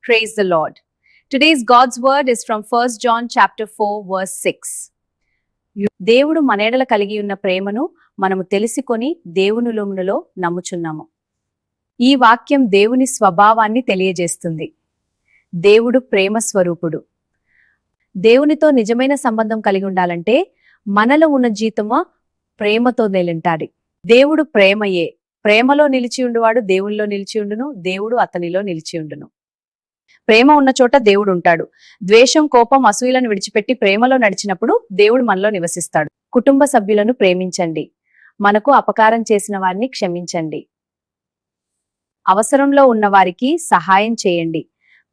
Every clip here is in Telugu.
Praise the Lord. Today's God's word is from 1 John chapter 4 verse 6. దేవుడు మన ఎడల కలిగి ఉన్న ప్రేమను మనము తెలుసుకొని దేవునిలో నమ్ముచున్నాము. ఈ వాక్యం దేవుని స్వభావాన్ని తెలియజేస్తుంది. దేవుడు ప్రేమ స్వరూపుడు. దేవునితో నిజమైన సంబంధం కలిగి ఉండాలంటే మనలో ఉన్న జీతము ప్రేమతో నిలింటాది. దేవుడు ప్రేమయే. ప్రేమలో నిలిచి ఉండువాడు దేవునిలో నిలిచి ఉండును, దేవుడు అతనిలో నిలిచి ఉండును. ప్రేమ ఉన్న చోట దేవుడు ఉంటాడు. ద్వేషం, కోపం, అసూయలను విడిచిపెట్టి ప్రేమలో నడిచినప్పుడు దేవుడు మనలో నివసిస్తాడు. కుటుంబ సభ్యులను ప్రేమించండి. మనకు అపకారం చేసిన వారిని క్షమించండి. అవసరంలో ఉన్న వారికి సహాయం చేయండి.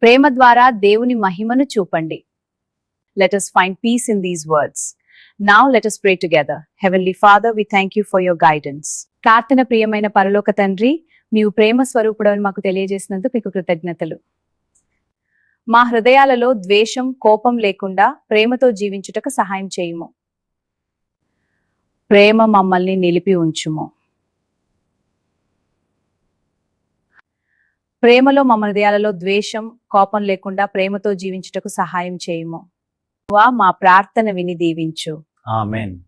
ప్రేమ ద్వారా దేవుని మహిమను చూపండి. Let us find peace in these words. Now let us pray together. Heavenly Father, we thank you for your guidance. ప్రార్థన ప్రియమైన పరలోక తండ్రి, నీవు ప్రేమ స్వరూపుడని మాకు తెలియజేసినందుకు మీకు కృతజ్ఞతలు. మా హృదయాలలో ద్వేషం, కోపం లేకుండా ప్రేమతో జీవించుటకు సహాయం చేయుము. ప్రేమ మమ్మల్ని నిలిపి ఉంచుము. ప్రేమలో మా హృదయాలలో ద్వేషం, కోపం లేకుండా ప్రేమతో జీవించుటకు సహాయం చేయుము. మా ప్రార్థన విని దీవించు. ఆమేన్.